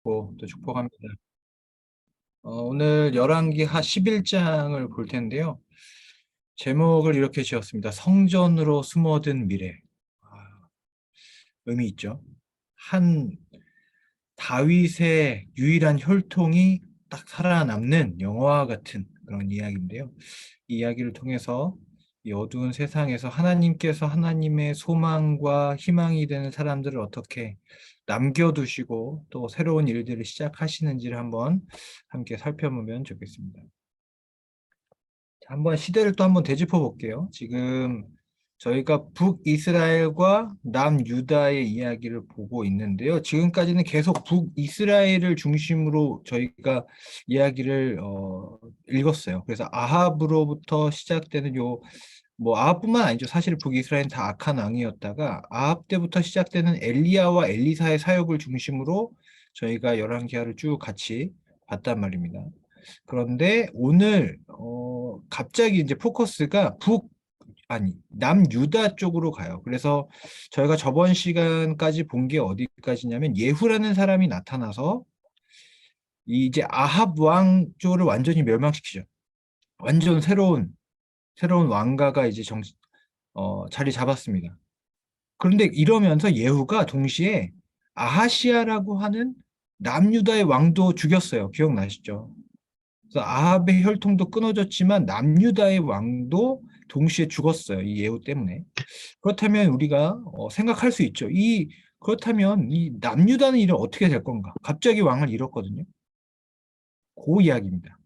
또 축복합니다. 오늘 열왕기 하 11장을 볼 텐데요. 제목을 이렇게 지었습니다. 성전으로 숨어든 미래. 아, 의미 있죠. 한 다윗의 유일한 혈통이 딱 살아남는 영화와 같은 그런 이야기인데요. 이 이야기를 통해서 이 어두운 세상에서 하나님께서 하나님의 소망과 희망이 되는 사람들을 어떻게 남겨두시고 또 새로운 일들을 시작하시는지를 한번 함께 살펴보면 좋겠습니다. 자, 한번 시대를 또 한번 되짚어 볼게요. 지금 저희가 북이스라엘과 남유다의 이야기를 보고 있는데요. 지금까지는 계속 북이스라엘을 중심으로 저희가 이야기를 읽었어요. 그래서 아합으로부터 시작되는 뭐 아합뿐만 아니죠. 사실 북이스라엘은 다 악한 왕이었다가 아합 때부터 시작되는 엘리야와 엘리사의 사역을 중심으로 저희가 열왕기하를 쭉 같이 봤단 말입니다. 그런데 오늘 갑자기 이제 포커스가 아니 남유다 쪽으로 가요. 그래서 저희가 저번 시간까지 본 게 어디까지냐면 예후라는 사람이 나타나서 이제 아합 왕 쪽을 완전히 멸망시키죠. 완전 새로운 왕가가 이제 자리 잡았습니다. 그런데 이러면서 예후가 동시에 아하시아라고 하는 남유다의 왕도 죽였어요. 기억나시죠? 그래서 아합의 혈통도 끊어졌지만 남유다의 왕도 동시에 죽었어요. 이 예후 때문에. 그렇다면 우리가 생각할 수 있죠. 그렇다면 이 남유다는 이를 어떻게 될 건가? 갑자기 왕을 잃었거든요. 그 이야기입니다.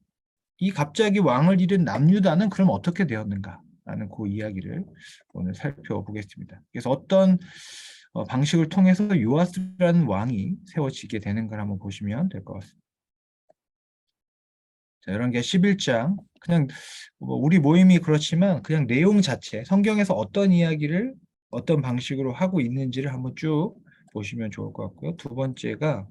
이 갑자기 왕을 잃은 남유다는 그럼 어떻게 되었는가? 라는 그 이야기를 오늘 살펴보겠습니다. 그래서 어떤 방식을 통해서 요아스라는 왕이 세워지게 되는 걸 한번 보시면 될 것 같습니다. 자, 이런 게 11장. 그냥 뭐 우리 모임이 그렇지만 그냥 내용 자체, 성경에서 어떤 이야기를 어떤 방식으로 하고 있는지를 한번 쭉 보시면 좋을 것 같고요. 두 번째가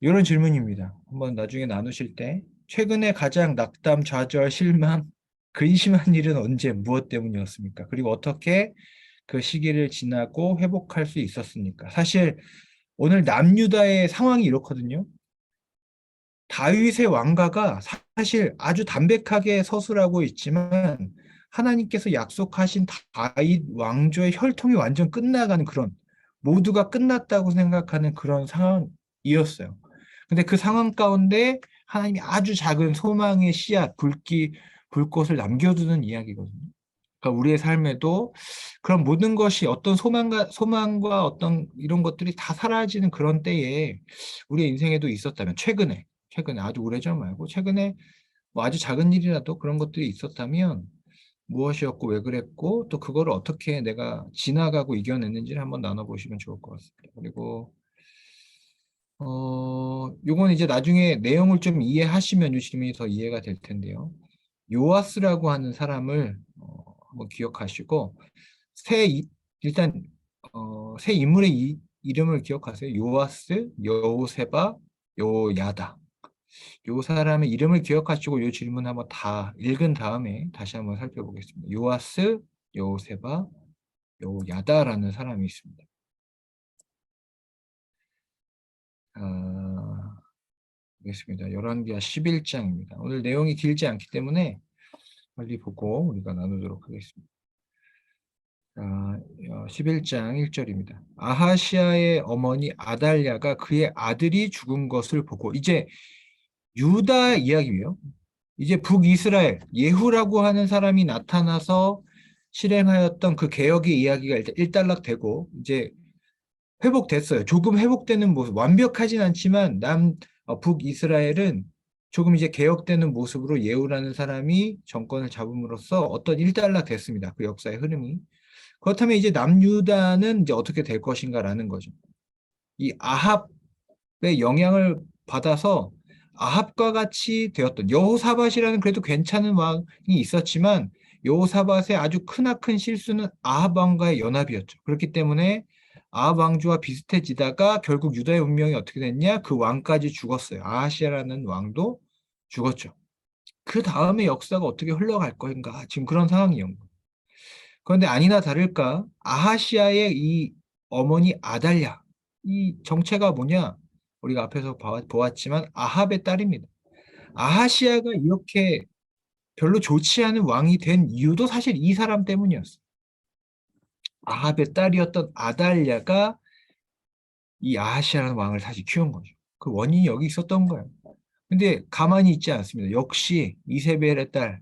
이런 질문입니다. 한번 나중에 나누실 때 최근에 가장 낙담, 좌절, 실망, 근심한 일은 언제, 무엇 때문이었습니까? 그리고 어떻게 그 시기를 지나고 회복할 수 있었습니까? 사실 오늘 남유다의 상황이 이렇거든요. 다윗의 왕가가 사실 아주 담백하게 서술하고 있지만 하나님께서 약속하신 다윗 왕조의 혈통이 완전 끝나가는 그런 모두가 끝났다고 생각하는 그런 상황이었어요. 근데 그 상황 가운데 하나님이 아주 작은 소망의 씨앗, 불꽃을 남겨두는 이야기거든요. 그러니까 우리의 삶에도 그런 모든 것이 어떤 소망과 어떤 이런 것들이 다 사라지는 그런 때에 우리의 인생에도 있었다면 최근에 아주 오래전 말고 최근에 뭐 아주 작은 일이라도 그런 것들이 있었다면 무엇이었고 왜 그랬고 또 그거를 어떻게 내가 지나가고 이겨냈는지를 한번 나눠보시면 좋을 것 같습니다. 그리고 요건 이제 나중에 내용을 좀 이해하시면 유심히 더 이해가 될 텐데요. 요아스라고 하는 사람을 한번 기억하시고 새 일단 새 인물의 이름을 기억하세요. 요아스, 여호세바, 요야다. 요 사람의 이름을 기억하시고 요 질문 한번 다 읽은 다음에 다시 한번 살펴보겠습니다. 요아스, 여호세바, 요야다라는 사람이 있습니다. 아, 알겠습니다. 열왕기하 11장입니다. 오늘 내용이 길지 않기 때문에 빨리 보고 우리가 나누도록 하겠습니다. 11장 1절입니다. 아하시아의 어머니 아달랴가 그의 아들이 죽은 것을 보고 이제 유다 이야기예요. 이제 북이스라엘 예후라고 하는 사람이 나타나서 실행하였던 그 개혁의 이야기가 일단 일단락되고 이제 회복됐어요. 조금 회복되는 모습, 완벽하진 않지만 북이스라엘은 조금 이제 개혁되는 모습으로 예후라는 사람이 정권을 잡음으로써 어떤 일단락됐습니다. 그 역사의 흐름이. 그렇다면 이제 남유다는 이제 어떻게 될 것인가라는 거죠. 이 아합의 영향을 받아서 아합과 같이 되었던 여호사밧이라는 그래도 괜찮은 왕이 있었지만 여호사밧의 아주 크나큰 실수는 아합 왕과의 연합이었죠. 그렇기 때문에 아합 왕조와 비슷해지다가 결국 유다의 운명이 어떻게 됐냐? 그 왕까지 죽었어요. 아하시아라는 왕도 죽었죠. 그 다음에 역사가 어떻게 흘러갈 것인가? 지금 그런 상황이에요. 그런데 아니나 다를까 아하시아의 이 어머니 아달랴 이 정체가 뭐냐? 우리가 앞에서 보았지만 아합의 딸입니다. 아하시아가 이렇게 별로 좋지 않은 왕이 된 이유도 사실 이 사람 때문이었어요. 아합의 딸이었던 아달랴가 이 아하시아라는 왕을 다시 키운 거죠. 그 원인이 여기 있었던 거예요. 근데 가만히 있지 않습니다. 역시 이세벨의 딸,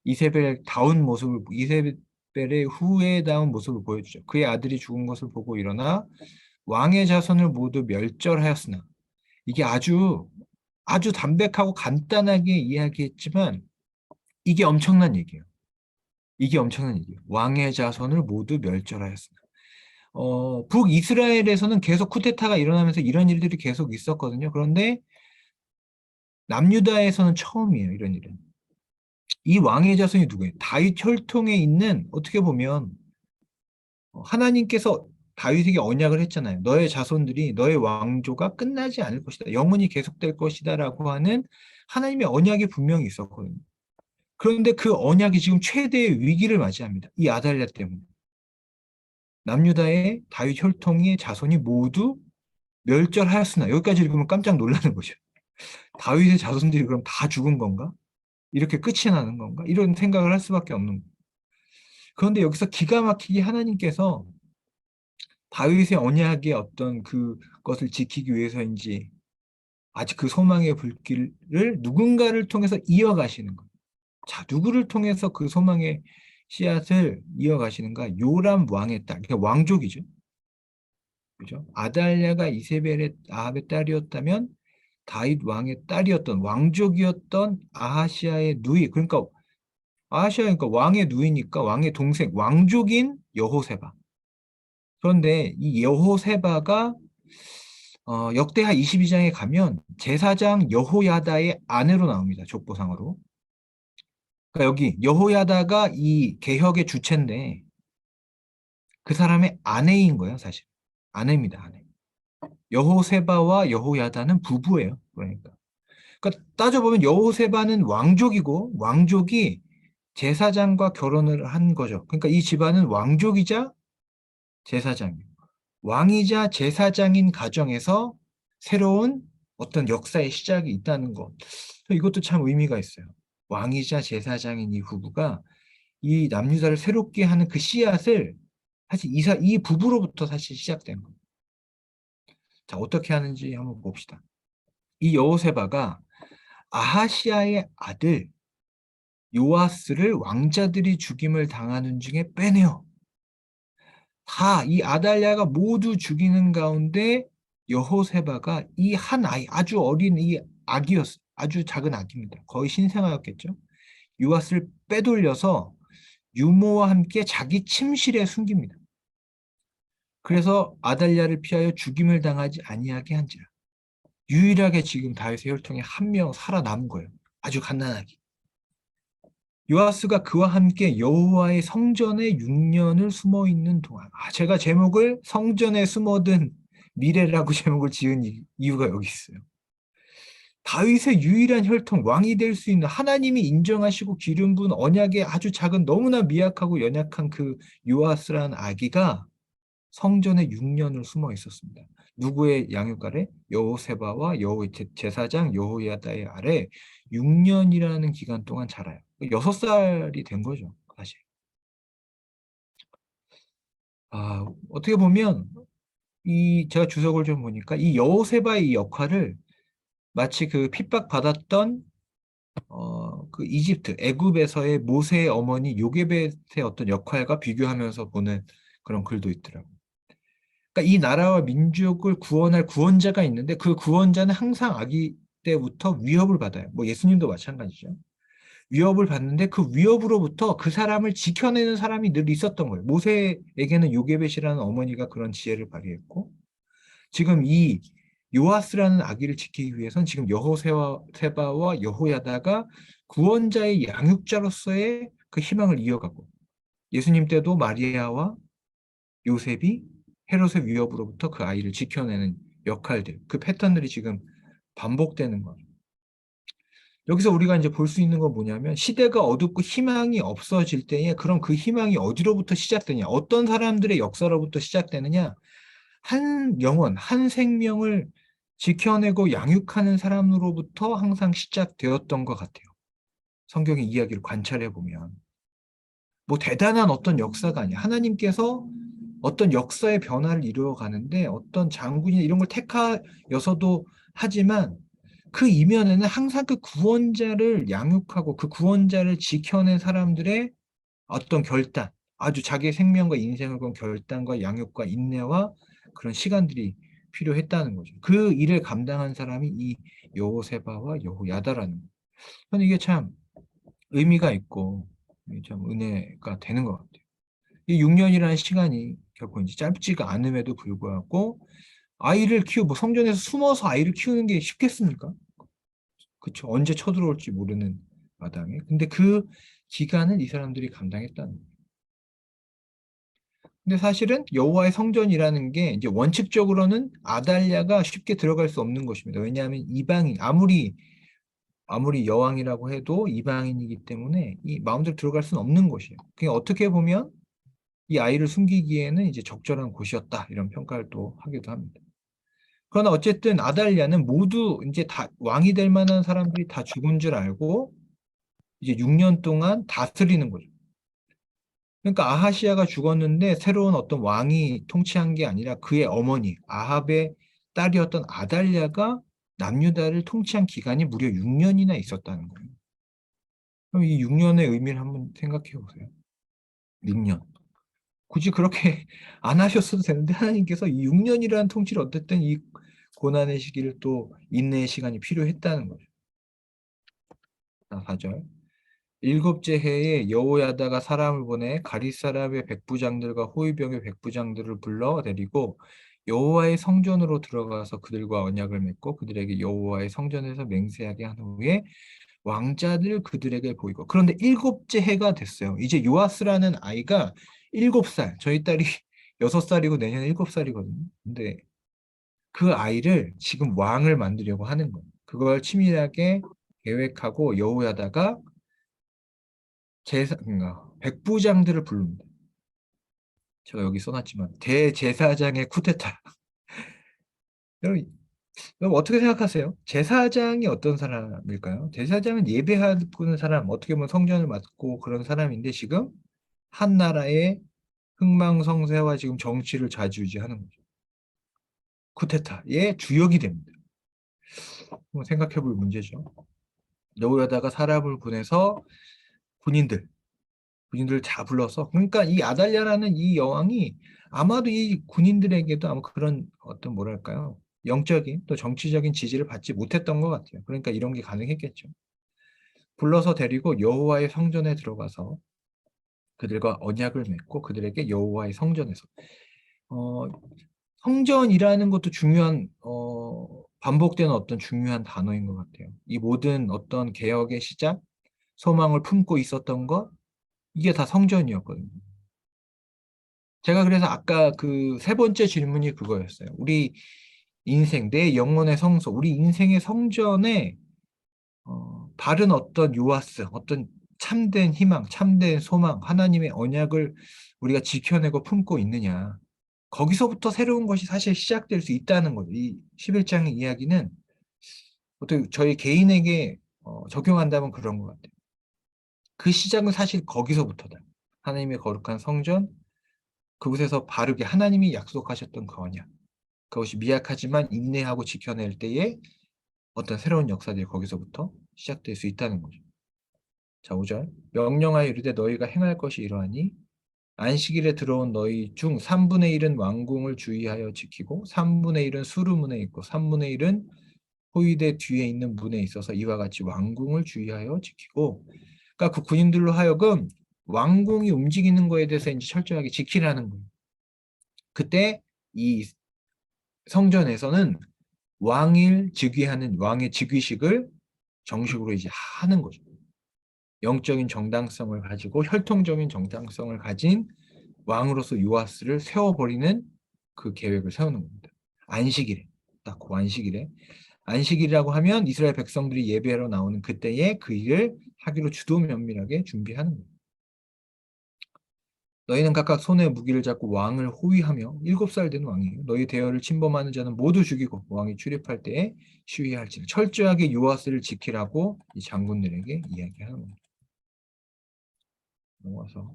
이세벨다운 모습을, 이세벨의 후예다운 모습을 보여주죠. 그의 아들이 죽은 것을 보고 일어나 왕의 자손을 모두 멸절하였으나, 이게 아주 담백하고 간단하게 이야기했지만 이게 엄청난 얘기예요. 이게 엄청난 얘기예요. 왕의 자손을 모두 멸절하였으나. 북이스라엘에서는 계속 쿠데타가 일어나면서 이런 일들이 계속 있었거든요. 그런데 남유다에서는 처음이에요, 이런 일은. 이 왕의 자손이 누구예요? 다윗 혈통에 있는, 어떻게 보면 하나님께서 다윗에게 언약을 했잖아요. 너의 자손들이, 너의 왕조가 끝나지 않을 것이다. 영원히 계속될 것이다라고 하는 하나님의 언약이 분명히 있었거든요. 그런데 그 언약이 지금 최대의 위기를 맞이합니다. 이 아달랴 때문에. 남유다의 다윗 혈통의 자손이 모두 멸절하였으나, 여기까지 읽으면 깜짝 놀라는 거죠. 다윗의 자손들이 그럼 다 죽은 건가? 이렇게 끝이 나는 건가? 이런 생각을 할 수밖에 없는 거예요. 그런데 여기서 기가 막히게 하나님께서 다윗의 언약의 어떤 그것을 지키기 위해서인지 아직 그 소망의 불길을 누군가를 통해서 이어가시는 거예요. 자, 누구를 통해서 그 소망의 씨앗을 이어가시는가? 요람 왕의 딸, 그러니까 왕족이죠. 그죠? 아달랴가 이세벨의 아합의 딸이었다면 다윗 왕의 딸이었던, 왕족이었던 아하시아의 누이, 그러니까 아하시아니까 왕의 누이니까 왕의 동생, 왕족인 여호세바. 그런데 이 여호세바가 역대하 22장에 가면 제사장 여호야다의 아내로 나옵니다. 족보상으로. 그러니까 여기 여호야다가 이 개혁의 주체인데 그 사람의 아내인 거예요, 사실. 아내입니다, 아내. 여호세바와 여호야다는 부부예요. 그러니까 따져보면 여호세바는 왕족이고 왕족이 제사장과 결혼을 한 거죠. 그러니까 이 집안은 왕족이자 제사장이에요. 왕이자 제사장인 가정에서 새로운 어떤 역사의 시작이 있다는 것. 이것도 참 의미가 있어요. 왕이자 제사장인 이 부부가 이 남유다를 새롭게 하는 그 씨앗을 사실 이 부부로부터 사실 시작된 거예요. 자, 어떻게 하는지 한번 봅시다. 이 여호세바가 아하시아의 아들 요아스를 왕자들이 죽임을 당하는 중에 빼내요. 다 이 아달랴가 모두 죽이는 가운데 여호세바가 이 한 아이, 아주 어린 이 아기였어요. 아주 작은 아기입니다. 거의 신생아였겠죠. 요아스를 빼돌려서 유모와 함께 자기 침실에 숨깁니다. 그래서 아달랴를 피하여 죽임을 당하지 아니하게 한지라. 유일하게 지금 다윗의 혈통에 한 명 살아남은 거예요. 아주 갓난아기. 요아스가 그와 함께 여호와의 성전에 6년을 숨어 있는 동안, 제가 제목을 성전에 숨어든 미래라고 제목을 지은 이유가 여기 있어요. 다윗의 유일한 혈통, 왕이 될 수 있는, 하나님이 인정하시고 기름 부은 언약의 아주 작은, 너무나 미약하고 연약한 그 요아스라는 아기가 성전에 6년을 숨어 있었습니다. 누구의 양육 아래? 여호세바와 제사장 여호야다의 아래 6년이라는 기간 동안 자라요. 6살이 된 거죠, 사실. 어떻게 보면 제가 주석을 좀 보니까 이 여호세바의 이 역할을 마치 그 핍박받았던 그 이집트, 애굽에서의 모세의 어머니 요게벳의 어떤 역할과 비교하면서 보는 그런 글도 있더라고요. 그러니까 이 나라와 민족을 구원할 구원자가 있는데 그 구원자는 항상 아기 때부터 위협을 받아요. 뭐 예수님도 마찬가지죠. 위협을 받는데 그 위협으로부터 그 사람을 지켜내는 사람이 늘 있었던 거예요. 모세에게는 요게벳이라는 어머니가 그런 지혜를 발휘했고 지금 이 요아스라는 아기를 지키기 위해서는 지금 여호세바와 여호야다가 구원자의 양육자로서의 그 희망을 이어가고 예수님 때도 마리아와 요셉이 헤롯의 위협으로부터 그 아이를 지켜내는 역할들, 그 패턴들이 지금 반복되는 거예요. 여기서 우리가 이제 볼 수 있는 건 뭐냐면 시대가 어둡고 희망이 없어질 때에 그럼 그 희망이 어디로부터 시작되냐? 어떤 사람들의 역사로부터 시작되느냐? 한 영혼, 한 생명을 지켜내고 양육하는 사람으로부터 항상 시작되었던 것 같아요. 성경의 이야기를 관찰해 보면. 뭐 대단한 어떤 역사가 아니야. 하나님께서 어떤 역사의 변화를 이루어 가는데 어떤 장군이나 이런 걸 택하여서도 하지만 그 이면에는 항상 그 구원자를 양육하고 그 구원자를 지켜낸 사람들의 어떤 결단, 아주 자기의 생명과 인생을 건 결단과 양육과 인내와 그런 시간들이 필요했다는 거죠. 그 일을 감당한 사람이 이 여호세바와 여호야다라는 거예요. 저는 이게 참 의미가 있고 참 은혜가 되는 것 같아요. 이 6년이라는 시간이 결코 이제 짧지가 않음에도 불구하고 아이를 키우고 뭐 성전에서 숨어서 아이를 키우는 게 쉽겠습니까? 그쵸? 언제 쳐들어올지 모르는 마당에. 근데 그 기간을 이 사람들이 감당했다는 거예요. 근데 사실은 여호와의 성전이라는 게 이제 원칙적으로는 아달랴가 쉽게 들어갈 수 없는 것입니다. 왜냐하면 이방인 아무리 여왕이라고 해도 이방인이기 때문에 이 마음대로 들어갈 수는 없는 곳이에요. 그게 어떻게 보면 이 아이를 숨기기에는 이제 적절한 곳이었다 이런 평가를 또 하기도 합니다. 그러나 어쨌든 아달랴는 모두 이제 다 왕이 될 만한 사람들이 다 죽은 줄 알고 이제 6년 동안 다스리는 거죠. 그러니까 아하시아가 죽었는데 새로운 어떤 왕이 통치한 게 아니라 그의 어머니 아합의 딸이었던 아달랴가 남유다를 통치한 기간이 무려 6년이나 있었다는 거예요. 그럼 이 6년의 의미를 한번 생각해 보세요. 6년. 굳이 그렇게 안 하셨어도 되는데 하나님께서 이 6년이라는 통치를 어쨌든 이 고난의 시기를 또 인내의 시간이 필요했다는 거죠. 4절. 일곱째 해에 여호야다가 사람을 보내 가릿 사람의 백부장들과 호위병의 백부장들을 불러 데리고 여호와의 성전으로 들어가서 그들과 언약을 맺고 그들에게 여호와의 성전에서 맹세하게 한 후에 왕자들 그들에게 보이고 그런데 일곱째 해가 됐어요. 이제 요아스라는 아이가 7살, 저희 딸이 6살이고 내년에 7살이거든요. 근데 그 아이를 지금 왕을 만들려고 하는 거예요. 그걸 치밀하게 계획하고 여호야다가 그러니까 백부장들을 부릅니다. 제가 여기 써놨지만 대제사장의 쿠데타. 여러분, 여러분 어떻게 생각하세요? 제사장이 어떤 사람일까요? 제사장은 예배하는 사람, 어떻게 보면 성전을 맡고 그런 사람인데 지금 한 나라의 흥망성쇠와 지금 정치를 좌지우지하는 거죠. 쿠데타의 주역이 됩니다. 한번 생각해 볼 문제죠. 여호야다가 사람을 보내서 군인들 군인들을 다 불러서 그러니까 이 아달랴라는 이 여왕이 아마도 이 군인들에게도 아마 그런 어떤 뭐랄까요 영적인 또 정치적인 지지를 받지 못했던 것 같아요. 그러니까 이런 게 가능했겠죠. 불러서 데리고 여호와의 성전에 들어가서 그들과 언약을 맺고 그들에게 여호와의 성전에서 어, 성전이라는 것도 중요한 반복되는 어떤 중요한 단어인 것 같아요. 이 모든 어떤 개혁의 시작, 소망을 품고 있었던 것 이게 다 성전이었거든요. 제가 그래서 아까 그 세 번째 질문이 그거였어요. 우리 인생, 내 영혼의 성소, 우리 인생의 성전에 바른 어떤 요아스, 어떤 참된 희망, 참된 소망, 하나님의 언약을 우리가 지켜내고 품고 있느냐. 거기서부터 새로운 것이 사실 시작될 수 있다는 거죠. 이 11장의 이야기는 어떻게 저희 개인에게 적용한다면 그런 것 같아요. 그 시작은 사실 거기서부터다. 하나님의 거룩한 성전, 그곳에서 바르게 하나님이 약속하셨던 그 언약. 그것이 미약하지만 인내하고 지켜낼 때에 어떤 새로운 역사들이 거기서부터 시작될 수 있다는 거죠. 자, 5절. 명령하여 이르되 너희가 행할 것이 이러하니 안식일에 들어온 너희 중 3분의 1은 왕궁을 주의하여 지키고 3분의 1은 수르문에 있고 3분의 1은 호위대 뒤에 있는 문에 있어서 이와 같이 왕궁을 주의하여 지키고 그러니까 그 군인들로 하여금 왕궁이 움직이는 거에 대해서 이제 철저하게 지키라는 거예요. 그때 이 성전에서는 왕일 즉위하는 왕의 즉위식을 정식으로 이제 하는 거죠. 영적인 정당성을 가지고 혈통적인 정당성을 가진 왕으로서 요아스를 세워버리는 그 계획을 세우는 겁니다. 안식일에 딱 그 안식일에 안식일이라고 하면 이스라엘 백성들이 예배하러 나오는 그때에 그 일을 하기로 주도 면밀하게 준비하는 거예요. 너희는 각각 손에 무기를 잡고 왕을 호위하며 7살 된 왕이에요. 너희 대열을 침범하는 자는 모두 죽이고 왕이 출입할 때에 시위할지라. 철저하게 요아스를 지키라고 이 장군들에게 이야기하는 겁니다. 넘어가서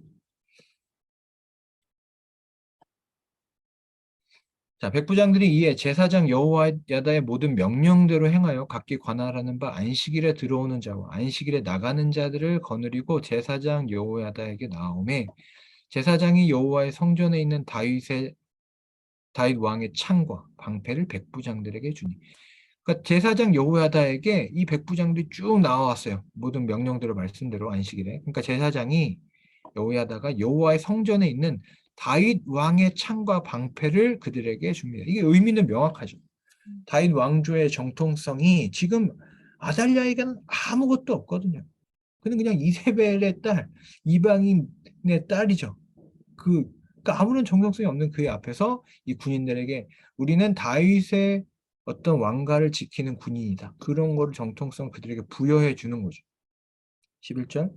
자, 백부장들이 이에 제사장 여호야다의 모든 명령대로 행하여 각기 관할하는 바 안식일에 들어오는 자와 안식일에 나가는 자들을 거느리고 제사장 여호야다에게 나오매 제사장이 여호와의 성전에 있는 다윗 왕의 창과 방패를 백부장들에게 주니. 그러니까 제사장 여호야다에게 이 백부장들이 쭉 나와왔어요. 모든 명령대로 말씀대로 안식일에. 그러니까 제사장이 여호야다가 여호와의 성전에 있는 다윗 왕의 창과 방패를 그들에게 줍니다. 이게 의미는 명확하죠. 다윗 왕조의 정통성이 지금 아달랴에게는 아무것도 없거든요. 그는 그냥 이세벨의 딸, 이방인의 딸이죠. 그러니까 아무런 정통성이 없는 그의 앞에서 이 군인들에게 우리는 다윗의 어떤 왕가를 지키는 군인이다. 그런 거를 정통성 그들에게 부여해 주는 거죠. 11절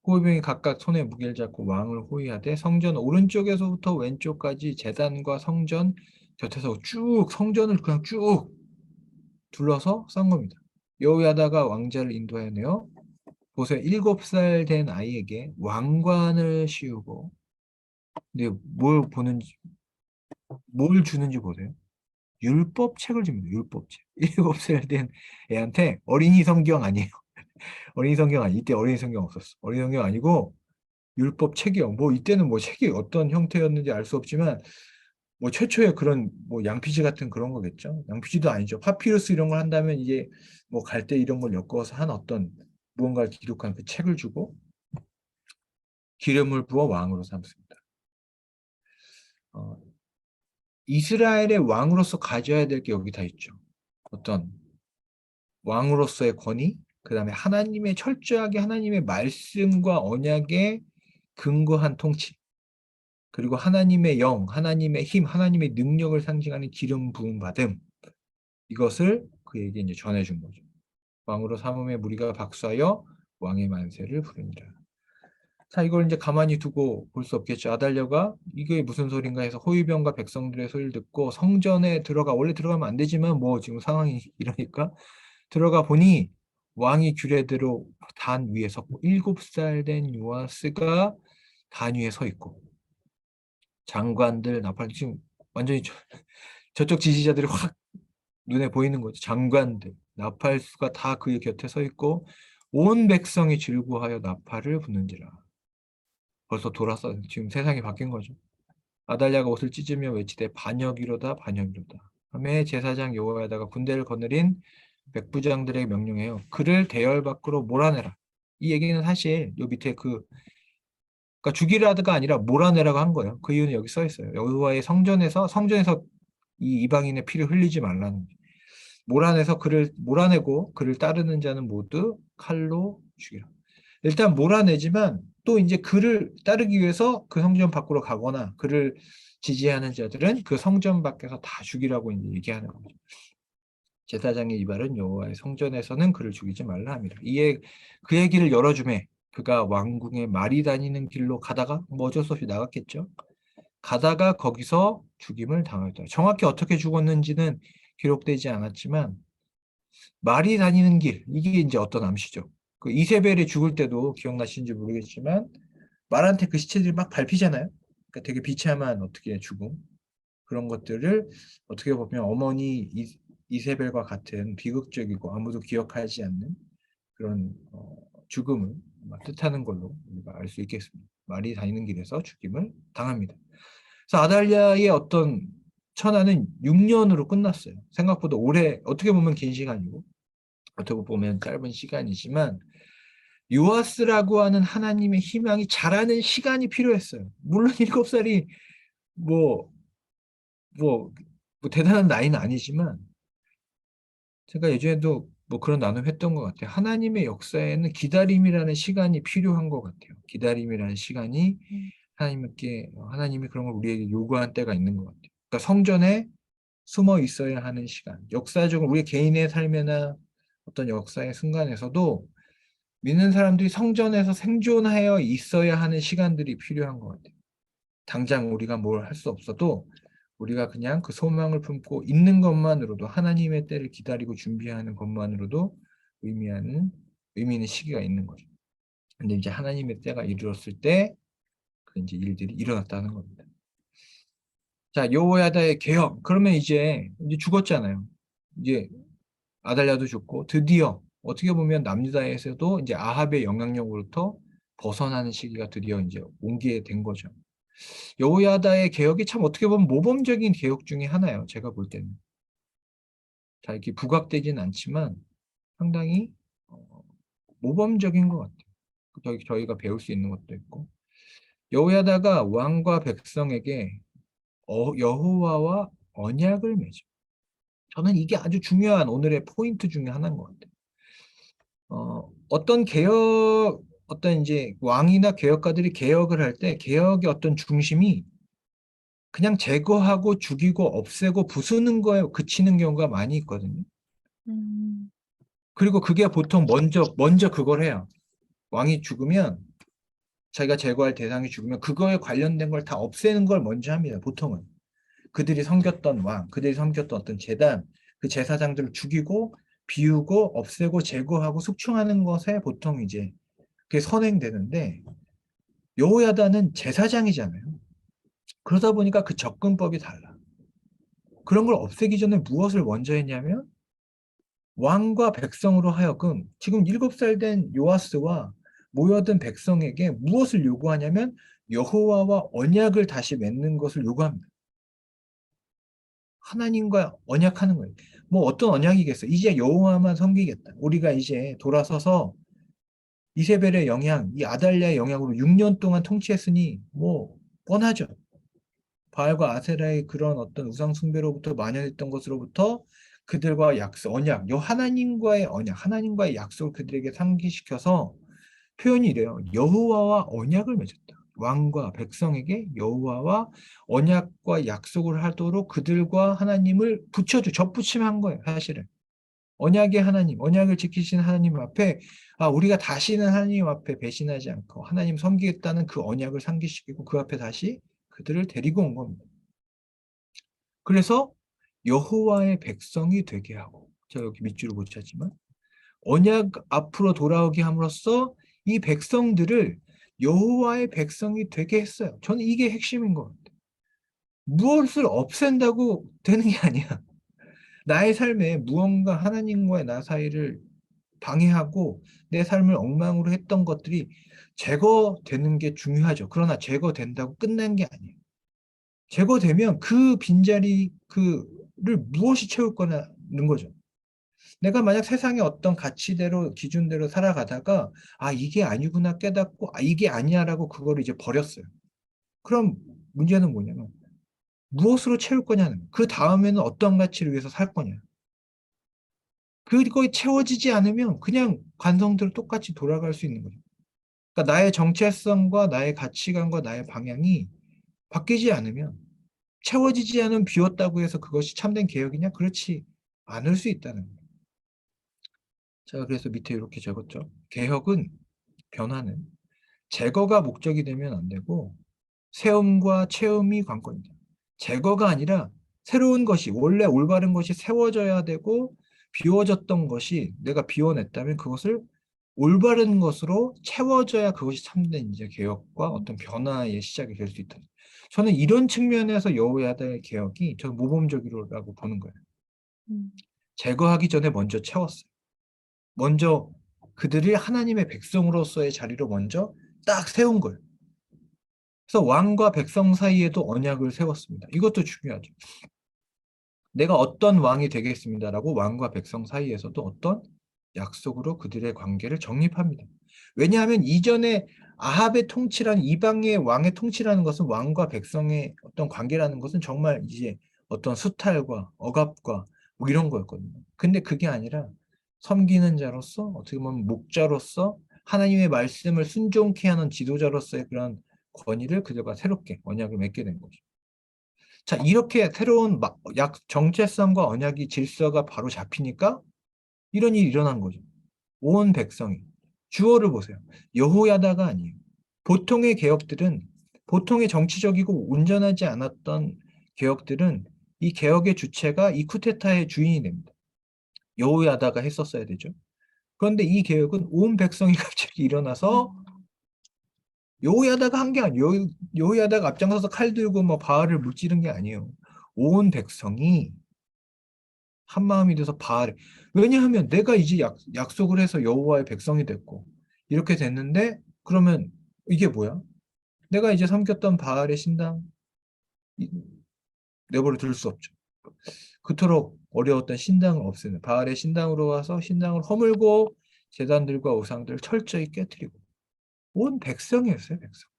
호위병이 각각 손에 무기를 잡고 왕을 호위하되 성전 오른쪽에서부터 왼쪽까지 제단과 성전 곁에서 쭉 성전을 그냥 쭉 둘러서 싼 겁니다. 여호야다가 왕자를 인도하여 보세요. 7살 된 아이에게 왕관을 씌우고 근데 뭘 주는지 보세요. 율법책을 줍니다. 율법책. 7살 된 애한테 어린이 성경 아니에요. 어린이 성경 아니 이때 어린이 성경 없었어. 어린이 성경 아니고 율법 책이요. 뭐 이때는 뭐 책이 어떤 형태였는지 알 수 없지만 뭐 최초의 그런 뭐 양피지 같은 그런 거겠죠. 양피지도 아니죠. 파피루스 이런 걸 한다면 이제 뭐 갈대 이런 걸 엮어서 한 어떤 무언가를 기록한 그 책을 주고 기름을 부어 왕으로 삼습니다. 어, 이스라엘의 왕으로서 가져야 될 게 여기 다 있죠. 어떤 왕으로서의 권위, 그 다음에 하나님의 철저하게 하나님의 말씀과 언약에 근거한 통치, 그리고 하나님의 영, 하나님의 힘, 하나님의 능력을 상징하는 기름 부음 받음, 이것을 그에게 이제 전해준 거죠. 왕으로 삼음에 무리가 박수하여 왕의 만세를 부르니라. 자, 이걸 이제 가만히 두고 볼 수 없겠죠. 아달랴가 이게 무슨 소린가 해서 호위병과 백성들의 소리를 듣고 성전에 원래 들어가면 안 되지만 뭐 지금 상황이 이러니까 들어가 보니 왕이 규례대로 단 위에 섰고 7살 된 요아스가 단 위에 서 있고 장관들 나팔 지금 완전히 저쪽 지지자들이 확 눈에 보이는 거죠. 장관들 나팔수가 다 그의 곁에 서 있고 온 백성이 즐거워하여 나팔을 부는지라. 벌써 돌아서 지금 세상이 바뀐 거죠. 아달랴가 옷을 찢으며 외치되 반역이로다 반역이로다. 하매 제사장 여호야다가 군대를 거느린 백부장들에게 명령해요. 그를 대열 밖으로 몰아내라. 이 얘기는 사실 요 밑에 그러니까 죽이라가 아니라 몰아내라고 한 거예요. 그 이유는 여기 써 있어요. 여호와의 성전에서 이 이방인의 피를 흘리지 말라는 거예요. 몰아내서 그를 몰아내고 그를 따르는 자는 모두 칼로 죽이라. 일단 몰아내지만 또 이제 그를 따르기 위해서 그 성전 밖으로 가거나 그를 지지하는 자들은 그 성전 밖에서 다 죽이라고 이제 얘기하는 거죠. 제사장의 이 말은 여호와의 성전에서는 그를 죽이지 말라 함이라. 이에 그의 길을 열어주매 그가 왕궁에 말이 다니는 길로 가다가 뭐 어쩔 수 없이 나갔겠죠. 가다가 거기서 죽임을 당하였다. 정확히 어떻게 죽었는지는 기록되지 않았지만 말이 다니는 길 이게 이제 어떤 암시죠. 그 이세벨이 죽을 때도 기억나시는지 모르겠지만 말한테 그 시체들이 막 밟히잖아요. 그러니까 되게 비참한 어떻게 죽음 그런 것들을 어떻게 보면 어머니 이세벨과 같은 비극적이고 아무도 기억하지 않는 그런 죽음을 뜻하는 걸로 우리가 알 수 있겠습니다. 말이 다니는 길에서 죽임을 당합니다. 그래서 아달랴의 어떤 천하는 6년으로 끝났어요. 생각보다 오래 어떻게 보면 긴 시간이고 어떻게 보면 짧은 시간이지만 요아스라고 하는 하나님의 희망이 자라는 시간이 필요했어요. 물론 7살이 뭐, 뭐, 뭐 대단한 나이는 아니지만 제가 예전에도 뭐 그런 나눔 했던 것 같아요. 하나님의 역사에는 기다림이라는 시간이 필요한 것 같아요. 기다림이라는 시간이 하나님이 그런 걸 우리에게 요구한 때가 있는 것 같아요. 그러니까 성전에 숨어 있어야 하는 시간. 역사적으로 우리 개인의 삶이나 어떤 역사의 순간에서도 믿는 사람들이 성전에서 생존하여 있어야 하는 시간들이 필요한 것 같아요. 당장 우리가 뭘 할 수 없어도 우리가 그냥 그 소망을 품고 있는 것만으로도 하나님의 때를 기다리고 준비하는 것만으로도 의미 있는 시기가 있는 거죠. 근데 이제 하나님의 때가 이르렀을 때 그 이제 일들이 일어났다는 겁니다. 자, 여호야다의 개혁. 그러면 이제 죽었잖아요. 이제 아달랴도 죽고 드디어 어떻게 보면 남유다에서도 이제 아합의 영향력으로부터 벗어나는 시기가 드디어 이제 온 게 된 거죠. 여호야다의 개혁이 참 어떻게 보면 모범적인 개혁 중에 하나예요. 제가 볼 때는. 자, 이렇게 부각되진 않지만 상당히 모범적인 것 같아요. 저희가 배울 수 있는 것도 있고. 여호야다가 왕과 백성에게 여호와와 언약을 맺어. 저는 이게 아주 중요한 오늘의 포인트 중에 하나인 것 같아요. 어떤 개혁, 어떤 이제 왕이나 개혁가들이 개혁을 할 때 개혁의 어떤 중심이 그냥 제거하고 죽이고 없애고 부수는 거에 그치는 경우가 많이 있거든요. 음, 그리고 그게 보통 먼저 그걸 해요. 왕이 죽으면 자기가 제거할 대상이 죽으면 그거에 관련된 걸 다 없애는 걸 먼저 합니다. 보통은. 그들이 섬겼던 왕, 그들이 섬겼던 어떤 제단, 그 제사장들을 죽이고 비우고 없애고 제거하고 숙청하는 것에 보통 이제 그게 선행되는데 여호야다는 제사장이잖아요. 그러다 보니까 그 접근법이 달라. 그런 걸 없애기 전에 무엇을 먼저 했냐면 왕과 백성으로 하여금 지금 7살 된 요아스와 모여든 백성에게 무엇을 요구하냐면 여호와와 언약을 다시 맺는 것을 요구합니다. 하나님과 언약하는 거예요. 뭐 어떤 언약이겠어? 이제 여호와만 섬기겠다. 우리가 이제 돌아서서 이세벨의 영향, 이 아달랴의 영향으로 6년 동안 통치했으니 뭐 뻔하죠. 바알과 아세라의 그런 어떤 우상 숭배로부터 만연했던 것으로부터 그들과 약속, 언약, 요 하나님과의 언약, 하나님과의 약속을 그들에게 상기시켜서 표현이 이래요. 여호와와 언약을 맺었다. 왕과 백성에게 여호와와 언약과 약속을 하도록 그들과 하나님을 접붙임한 거예요, 사실은. 언약의 하나님, 언약을 지키신 하나님 앞에 우리가 다시는 하나님 앞에 배신하지 않고 하나님 섬기겠다는 그 언약을 상기시키고 그 앞에 다시 그들을 데리고 온 겁니다. 그래서 여호와의 백성이 되게 하고 제가 여기 밑줄을 못 찾지만 언약 앞으로 돌아오게 함으로써 이 백성들을 여호와의 백성이 되게 했어요. 저는 이게 핵심인 것 같아요. 무엇을 없앤다고 되는 게 아니야. 나의 삶에 무언가 하나님과의 나 사이를 방해하고 내 삶을 엉망으로 했던 것들이 제거되는 게 중요하죠. 그러나 제거된다고 끝난 게 아니에요. 제거되면 그 빈자리 그를 무엇이 채울 거냐는 거죠. 내가 만약 세상의 어떤 가치대로 기준대로 살아가다가 이게 아니구나 깨닫고 이게 아니야라고 그거를 이제 버렸어요. 그럼 문제는 뭐냐면 무엇으로 채울 거냐는 그 다음에는 어떤 가치를 위해서 살 거냐. 그거에 채워지지 않으면 그냥 관성대로 똑같이 돌아갈 수 있는 거죠. 그러니까 나의 정체성과 나의 가치관과 나의 방향이 바뀌지 않으면 채워지지 않은 비웠다고 해서 그것이 참된 개혁이냐? 그렇지 않을 수 있다는 거예요. 제가 그래서 밑에 이렇게 적었죠. 개혁은 변화는 제거가 목적이 되면 안 되고 세움과 체험이 관건이다. 제거가 아니라 새로운 것이 원래 올바른 것이 세워져야 되고 비워졌던 것이 내가 비워냈다면 그것을 올바른 것으로 채워져야 그것이 참된 이제 개혁과 어떤 변화의 시작이 될 수 있다. 저는 이런 측면에서 여호야다의 개혁이 저는 모범적이라고 보는 거예요. 음, 제거하기 전에 먼저 채웠어요. 먼저 그들이 하나님의 백성으로서의 자리로 먼저 딱 세운 거예요. 그래서 왕과 백성 사이에도 언약을 세웠습니다. 이것도 중요하죠. 내가 어떤 왕이 되겠습니다라고 왕과 백성 사이에서도 어떤 약속으로 그들의 관계를 정립합니다. 왜냐하면 이전에 아합의 통치라는 이방의 왕의 통치라는 것은 왕과 백성의 어떤 관계라는 것은 정말 이제 어떤 수탈과 억압과 뭐 이런 거였거든요. 근데 그게 아니라 섬기는 자로서 어떻게 보면 목자로서 하나님의 말씀을 순종케 하는 지도자로서의 그런 권위를 그들과 새롭게 언약을 맺게 된 거죠. 자, 이렇게 새로운 정체성과 언약이 질서가 바로 잡히니까 이런 일이 일어난 거죠. 온 백성이. 주어를 보세요. 여호야다가 아니에요. 보통의 개혁들은 보통의 정치적이고 온전하지 않았던 개혁들은 이 개혁의 주체가 이 쿠데타의 주인이 됩니다. 여호야다가 했었어야 되죠. 그런데 이 개혁은 온 백성이 갑자기 일어나서 여호야다가 한 게 아니에요. 여호야다가 앞장서서 칼 들고 뭐 바알을 무찌른 게 아니에요. 온 백성이 한 마음이 돼서 바알. 왜냐하면 내가 이제 약속을 해서 여호와의 백성이 됐고 이렇게 됐는데 그러면 이게 뭐야? 내가 이제 섬겼던 바알의 신당 내버려 둘 수 없죠. 그토록 어려웠던 신당을 없애는 바알의 신당으로 와서 신당을 허물고 제단들과 우상들을 철저히 깨뜨리고 온 백성이었어요, 백성.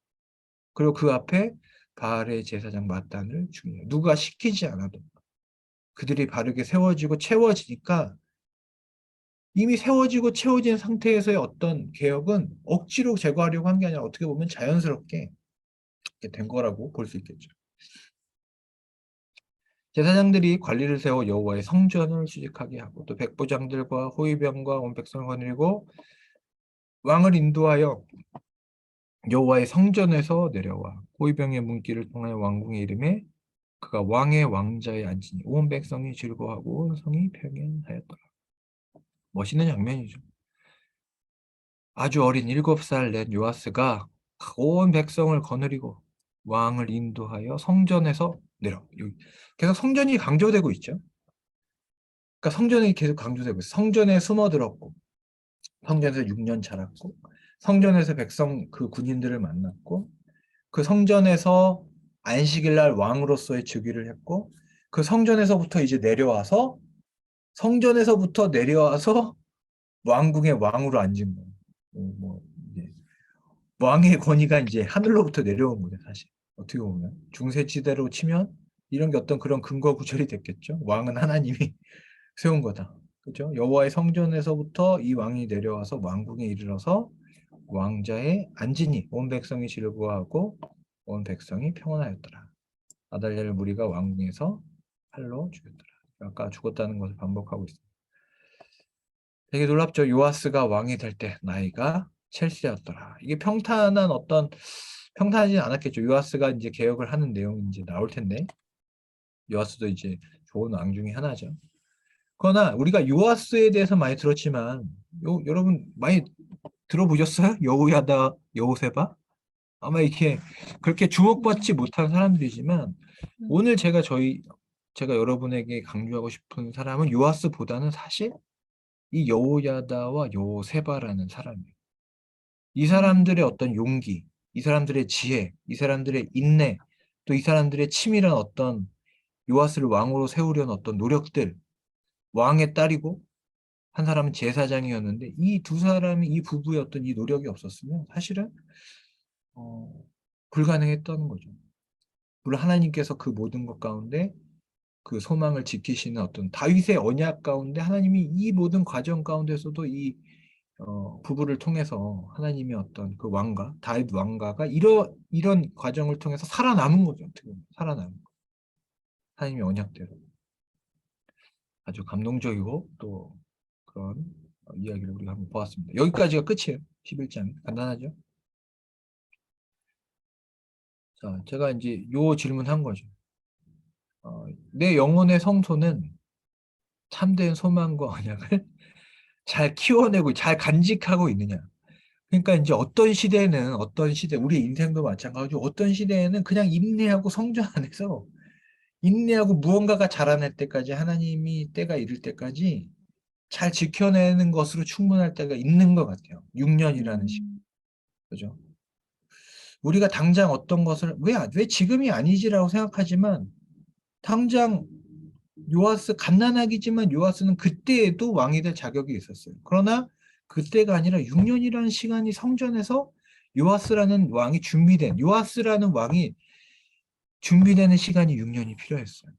그리고 그 앞에 바알의 제사장 마단을 죽여요. 누가 시키지 않아도 그들이 바르게 세워지고 채워지니까 이미 세워지고 채워진 상태에서의 어떤 개혁은 억지로 제거하려고 한 게 아니라 어떻게 보면 자연스럽게 된 거라고 볼 수 있겠죠. 제사장들이 관리를 세워 여호와의 성전을 수직하게 하고 또 백부장들과 호위병과 온 백성을 거느리고 왕을 인도하여 여호와의 성전에서 내려와 호위병의 문길을 통하여 왕궁의 이름에 그가 왕의 왕자에 앉으니 온 백성이 즐거워하고 온 성이 평안하였더라. 멋있는 장면이죠. 아주 어린 7살 낸 요아스가 온 백성을 거느리고 왕을 인도하여 성전에서 내려. 계속 성전이 강조되고 있죠. 그러니까 성전이 계속 강조되고 있어요. 성전에 숨어들었고 성전에서 6년 자랐고 성전에서 백성 그 군인들을 만났고 그 성전에서 안식일 날 왕으로서의 즉위를 했고 그 성전에서부터 이제 내려와서 성전에서부터 내려와서 왕궁의 왕으로 앉은 거예요. 뭐 이제 왕의 권위가 이제 하늘로부터 내려온 거죠, 사실. 어떻게 보면 중세시대로 치면 이런 게 어떤 그런 근거 구절이 됐겠죠. 왕은 하나님이 세운 거다. 그죠? 여호와의 성전에서부터 이 왕이 내려와서 왕궁에 이르러서 왕자에 앉으니 온 백성이 즐거워하고 온 백성이 평안하였더라. 아달랴를 무리가 왕궁에서 칼로 죽였더라. 아까 죽었다는 것을 반복하고 있습니다. 되게 놀랍죠. 요아스가 왕이 될 때 나이가 70세였더라. 이게 평탄하지 않았겠죠. 요아스가 이제 개혁을 하는 내용이 이제 나올 텐데 요아스도 이제 좋은 왕 중에 하나죠. 그러나 우리가 요아스에 대해서 많이 들었지만 여러분 많이 들어보셨어요? 여호야다, 여호세바? 아마 이렇게 그렇게 주목받지 못한 사람들이지만 오늘 제가 여러분에게 강조하고 싶은 사람은 요아스보다는 사실 이 여호야다와 여호세바라는 사람이에요. 이 사람들의 어떤 용기, 이 사람들의 지혜, 이 사람들의 인내, 또 이 사람들의 치밀한 어떤 요아스를 왕으로 세우려는 어떤 노력들, 왕의 딸이고 한 사람은 제사장이었는데 이 두 사람이 이 부부의 어떤 이 노력이 없었으면 사실은 어, 불가능했던 거죠. 물론 하나님께서 그 모든 것 가운데 그 소망을 지키시는 어떤 다윗의 언약 가운데 하나님이 이 모든 과정 가운데서도 이 부부를 통해서 하나님의 어떤 그 왕가, 다윗 왕가가 이런 과정을 통해서 살아남은 거죠. 어떻게 보면. 살아남은 거. 하나님의 언약대로. 아주 감동적이고 또 그런 이야기를 우리가 한번 보았습니다. 여기까지가 끝이에요. 11장. 간단하죠? 자, 제가 이제 요 질문한 거죠. 내 영혼의 성소는 참된 소망과 언약을 잘 키워내고 잘 간직하고 있느냐. 그러니까 이제 어떤 시대, 우리 인생도 마찬가지고 어떤 시대에는 그냥 인내하고 성전 안에서 인내하고 무언가가 자라날 때까지 하나님이 때가 이를 때까지 잘 지켜내는 것으로 충분할 때가 있는 것 같아요. 6년이라는 시간. 그죠? 우리가 당장 어떤 것을 왜 지금이 아니지라고 생각하지만 당장 요아스 갓난아기지만 요아스는 그때에도 왕이 될 자격이 있었어요. 그러나 그때가 아니라 6년이라는 시간이 성전에서 요아스라는 왕이 준비되는 시간이 6년이 필요했어요.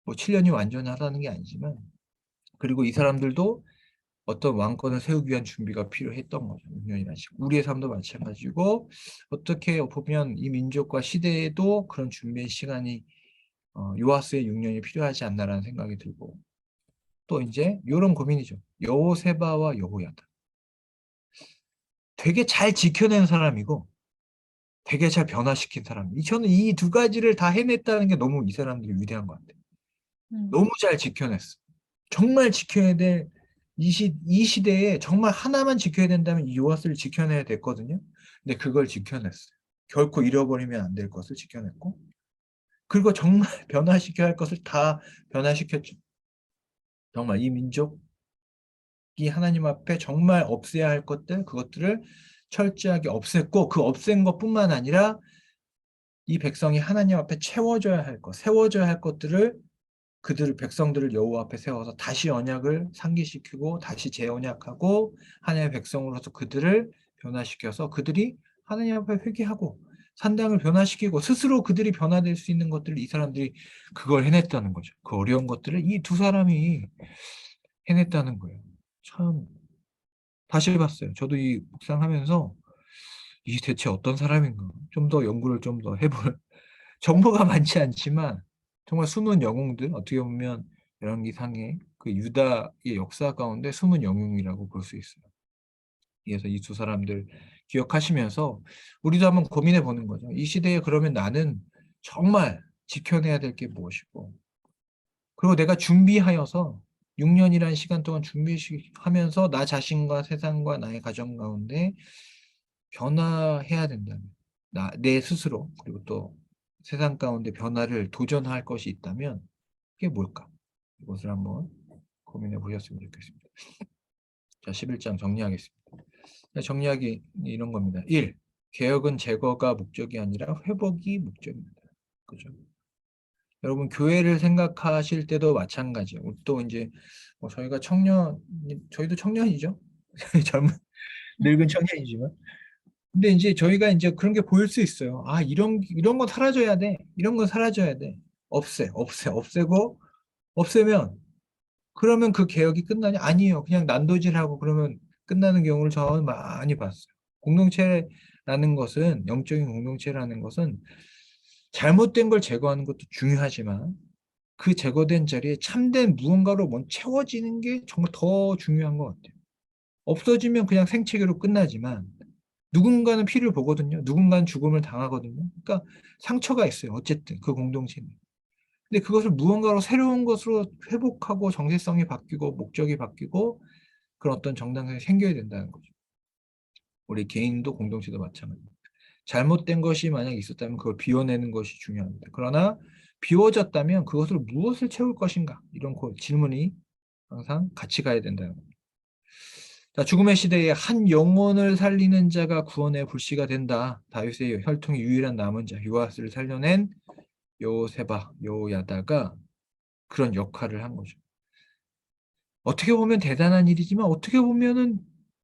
뭐 7년이 완전하다는 게 아니지만 그리고 이 사람들도 어떤 왕권을 세우기 위한 준비가 필요했던 거죠. 6년이라는 시간. 우리의 삶도 마찬가지고 어떻게 보면 이 민족과 시대에도 그런 준비의 시간이 요아스의 6년이 필요하지 않나라는 생각이 들고 또 이제 이런 고민이죠. 여호세바와 여호야다. 되게 잘 지켜낸 사람이고 되게 잘 변화시킨 사람. 저는 이 두 가지를 다 해냈다는 게 너무 이 사람들이 위대한 것 같아요. 음, 너무 잘 지켜냈어. 정말 지켜야 될, 이 시대에 정말 하나만 지켜야 된다면 이 요아스를 지켜내야 됐거든요. 근데 그걸 지켜냈어요. 결코 잃어버리면 안 될 것을 지켜냈고, 그리고 정말 변화시켜야 할 것을 다 변화시켰죠. 정말 이 민족이 하나님 앞에 정말 없애야 할 것들, 그것들을 철저하게 없앴고, 그 없앤 것뿐만 아니라 이 백성이 하나님 앞에 채워줘야 할 것, 세워줘야 할 것들을 그들 백성들을 여호와 앞에 세워서 다시 언약을 상기시키고 다시 재언약하고 하나님의 백성으로서 그들을 변화시켜서 그들이 하나님 앞에 회개하고 산당을 변화시키고 스스로 그들이 변화될 수 있는 것들을 이 사람들이 그걸 해냈다는 거죠. 그 어려운 것들을 이 두 사람이 해냈다는 거예요. 참 다시 봤어요. 저도 이 묵상하면서 이 대체 어떤 사람인가 좀 더 연구를 좀 더 해볼 정보가 많지 않지만 정말 숨은 영웅들 어떻게 보면 열왕기상의 그 유다의 역사 가운데 숨은 영웅이라고 볼 수 있어요. 그래서 이 두 사람들 기억하시면서 우리도 한번 고민해 보는 거죠. 이 시대에 그러면 나는 정말 지켜내야 될 게 무엇이고 그리고 내가 준비하여서 6년이라는 시간 동안 준비하면서 나 자신과 세상과 나의 가정 가운데 변화해야 된다면 내 스스로 그리고 또 세상 가운데 변화를 도전할 것이 있다면 그게 뭘까? 이것을 한번 고민해 보셨으면 좋겠습니다. 자, 11장 정리하겠습니다. 정리하기 이런 겁니다. 1. 개혁은 제거가 목적이 아니라 회복이 목적입니다. 그죠? 여러분 교회를 생각하실 때도 마찬가지예요. 또 이제 뭐 저희가 저희도 청년이죠. 젊은 늙은 청년이지만 근데 이제 저희가 이제 그런 게 보일 수 있어요. 아, 이런 건 사라져야 돼. 이런 건 사라져야 돼. 없애고, 없애면, 그러면 그 개혁이 끝나냐? 아니에요. 그냥 난도질하고 그러면 끝나는 경우를 저는 많이 봤어요. 공동체라는 것은, 영적인 공동체라는 것은 잘못된 걸 제거하는 것도 중요하지만 그 제거된 자리에 참된 무언가로 먼저 채워지는 게 정말 더 중요한 것 같아요. 없어지면 그냥 생체계로 끝나지만 누군가는 피를 보거든요. 누군가는 죽음을 당하거든요. 그러니까 상처가 있어요. 어쨌든 그 공동체는. 근데 그것을 무언가로 새로운 것으로 회복하고 정체성이 바뀌고 목적이 바뀌고 그런 어떤 정당성이 생겨야 된다는 거죠. 우리 개인도 공동체도 마찬가지입니다. 잘못된 것이 만약 있었다면 그걸 비워내는 것이 중요합니다. 그러나 비워졌다면 그것을 무엇을 채울 것인가? 이런 질문이 항상 같이 가야 된다는 겁니다. 자, 죽음의 시대에 한 영혼을 살리는 자가 구원의 불씨가 된다. 다윗의 혈통의 유일한 남은 자 요아스를 살려낸 요세바, 요야다가 그런 역할을 한 거죠. 어떻게 보면 대단한 일이지만 어떻게 보면은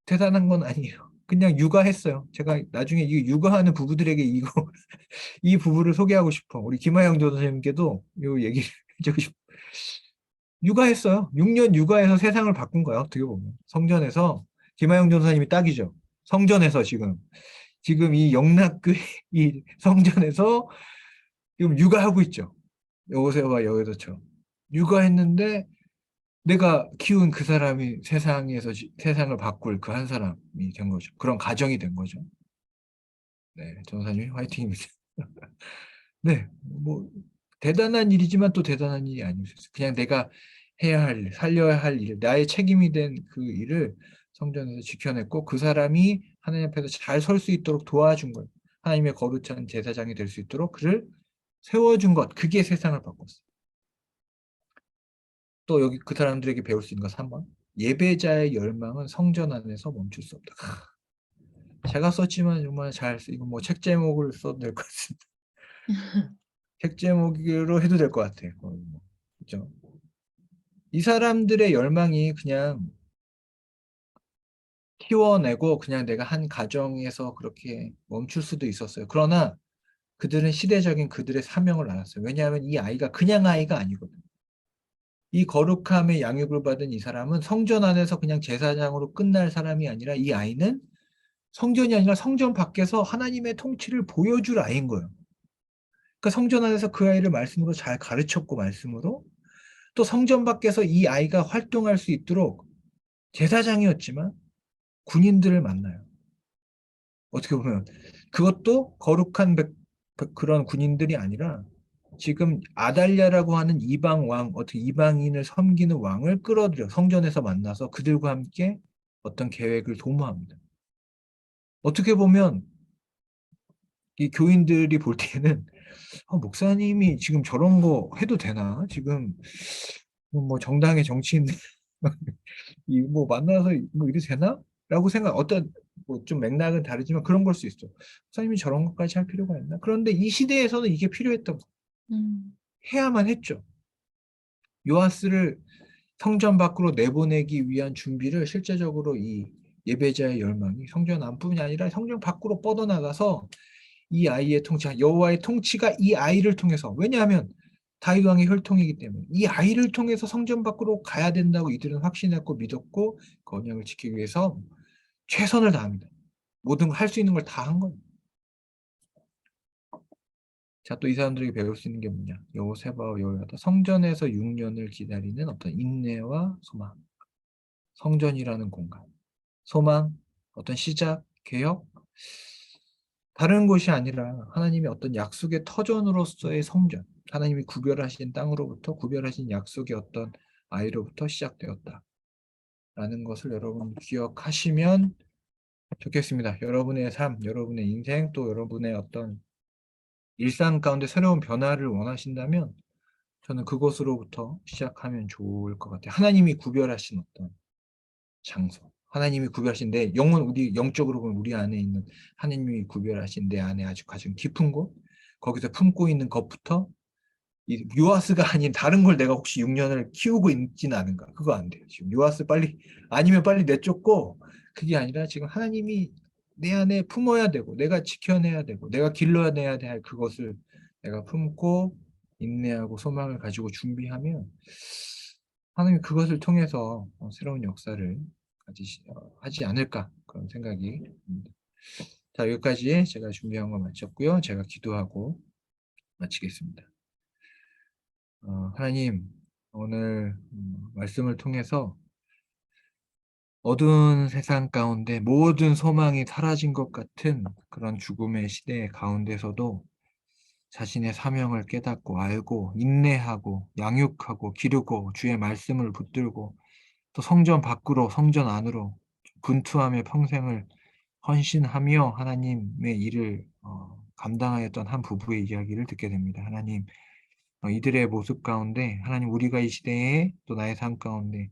대단한 건 아니에요. 그냥 육아했어요. 제가 나중에 이 육아하는 부부들에게 이 부부를 소개하고 싶어. 우리 김하영 전도사님께도 요 얘기를 해주고 싶어. 육아했어요. 6년 육아해서 세상을 바꾼 거야. 어떻게 보면. 성전에서 김하영 전도사님이 딱이죠. 성전에서 지금 이 영락교회 이 성전에서 지금 육아하고 있죠. 여호세와 여호도처럼 육아했는데 내가 키운 그 사람이 세상을 바꿀 그 한 사람이 된 거죠. 그런 가정이 된 거죠. 네, 전사님 화이팅입니다. 네, 뭐 대단한 일이지만 또 대단한 일이 아닐 수 있어요. 그냥 내가 해야 할 일, 살려야 할 일, 나의 책임이 된 그 일을 성전에서 지켜냈고 그 사람이 하나님 앞에서 잘 설 수 있도록 도와준 거예요. 하나님의 거룩한 제사장이 될 수 있도록 그를 세워준 것, 그게 세상을 바꿨어요. 또 여기 그 사람들에게 배울 수 있는 거 3번. 예배자의 열망은 성전 안에서 멈출 수 없다. 제가 썼지만 정말 이거 뭐 책 제목을 써도 될 것 같습니다. 책 제목으로 해도 될 것 같아요. 그죠? 이 사람들의 열망이 그냥 키워내고 그냥 내가 한 가정에서 그렇게 멈출 수도 있었어요. 그러나 그들은 시대적인 그들의 사명을 알았어요. 왜냐하면 이 아이가 그냥 아이가 아니거든요. 이 거룩함의 양육을 받은 이 사람은 성전 안에서 그냥 제사장으로 끝날 사람이 아니라 이 아이는 성전이 아니라 성전 밖에서 하나님의 통치를 보여줄 아이인 거예요. 그러니까 성전 안에서 그 아이를 말씀으로 잘 가르쳤고 말씀으로 또 성전 밖에서 이 아이가 활동할 수 있도록 제사장이었지만 군인들을 만나요. 어떻게 보면 그것도 거룩한 그런 군인들이 아니라 지금 아달랴라고 하는 이방 왕, 어떻게 이방인을 섬기는 왕을 끌어들여 성전에서 만나서 그들과 함께 어떤 계획을 도모합니다. 어떻게 보면 이 교인들이 볼 때는 목사님이 지금 저런 거 해도 되나? 지금 뭐 정당의 정치인들 이뭐 만나서 뭐 이래도 되나? 라고 생각, 어떤 뭐 좀 맥락은 다르지만 그런 걸 수 있어. 목사님이 저런 것까지 할 필요가 있나? 그런데 이 시대에서는 이게 필요했던 거. 음, 해야만 했죠. 요아스를 성전 밖으로 내보내기 위한 준비를 실제적으로 이 예배자의 열망이 성전 안뿐이 아니라 성전 밖으로 뻗어나가서 이 아이의 통치, 여호와의 통치가 이 아이를 통해서, 왜냐하면 다윗 왕의 혈통이기 때문에 이 아이를 통해서 성전 밖으로 가야 된다고 이들은 확신했고 믿었고 그 언약을 지키기 위해서 최선을 다합니다. 모든 할 수 있는 걸 다 한 겁니다. 자, 또 이 사람들에게 배울 수 있는 게 뭐냐? 여호세바와 여호야다. 성전에서 6년을 기다리는 어떤 인내와 소망. 성전이라는 공간. 소망, 어떤 시작, 개혁. 다른 곳이 아니라 하나님의 어떤 약속의 터전으로서의 성전. 하나님이 구별하신 땅으로부터 구별하신 약속의 어떤 아이로부터 시작되었다. 라는 것을 여러분 기억하시면 좋겠습니다. 여러분의 삶, 여러분의 인생, 또 여러분의 어떤 일상 가운데 새로운 변화를 원하신다면 저는 그것으로부터 시작하면 좋을 것 같아요. 하나님이 구별하신 어떤 장소, 하나님이 구별하신 내 영혼, 우리 영적으로 보면 우리 안에 있는 하나님이 구별하신 내 안에 아주 가장 깊은 곳, 거기서 품고 있는 것부터 이 요아스가 아닌 다른 걸 내가 혹시 6년을 키우고 있지는 않은가? 그거 안 돼요. 지금 요아스 빨리 아니면 빨리 내쫓고, 그게 아니라 지금 하나님이 내 안에 품어야 되고 내가 지켜내야 되고 내가 길러내야 될 그것을 내가 품고 인내하고 소망을 가지고 준비하면 하나님이 그것을 통해서 새로운 역사를 하지 않을까, 그런 생각이 듭니다. 자, 여기까지 제가 준비한 거 마쳤고요. 제가 기도하고 마치겠습니다. 하나님, 오늘 말씀을 통해서 어두운 세상 가운데 모든 소망이 사라진 것 같은 그런 죽음의 시대 가운데서도 자신의 사명을 깨닫고 알고 인내하고 양육하고 기르고 주의 말씀을 붙들고 또 성전 밖으로 성전 안으로 분투하며 평생을 헌신하며 하나님의 일을 감당하였던 한 부부의 이야기를 듣게 됩니다. 하나님, 이들의 모습 가운데 하나님, 우리가 이 시대에 또 나의 삶 가운데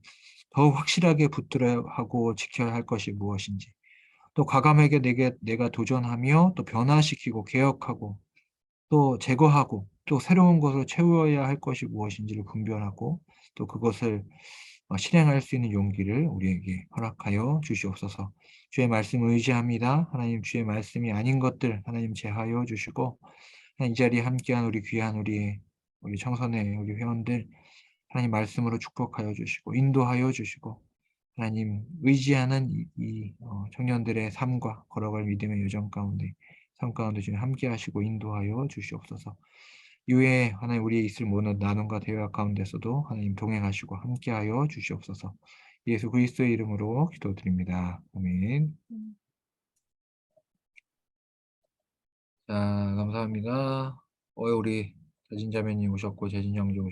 더욱 확실하게 붙들어야 하고 지켜야 할 것이 무엇인지, 또 과감하게 내가 도전하며 또 변화시키고 개혁하고 또 제거하고 또 새로운 것으로 채워야 할 것이 무엇인지를 분별하고 또 그것을 실행할 수 있는 용기를 우리에게 허락하여 주시옵소서. 주의 말씀을 의지합니다. 하나님, 주의 말씀이 아닌 것들 하나님 제하여 주시고, 이 자리에 함께한 우리 귀한 우리 청소년 우리 회원들 하나님 말씀으로 축복하여 주시고 인도하여 주시고, 하나님 의지하는 청년들의 삶과 걸어갈 믿음의 여정 가운데 삶 가운데 지금 함께 하시고 인도하여 주시옵소서. 이후에 하나님 우리의 있을 모든 나눔과 대화 가운데서도 하나님 동행하시고 함께하여 주시옵소서. 예수 그리스도의 이름으로 기도드립니다. 아멘. 음. 자, 감사합니다. 우리 재진자매님 오셨고 재진형제 오셨고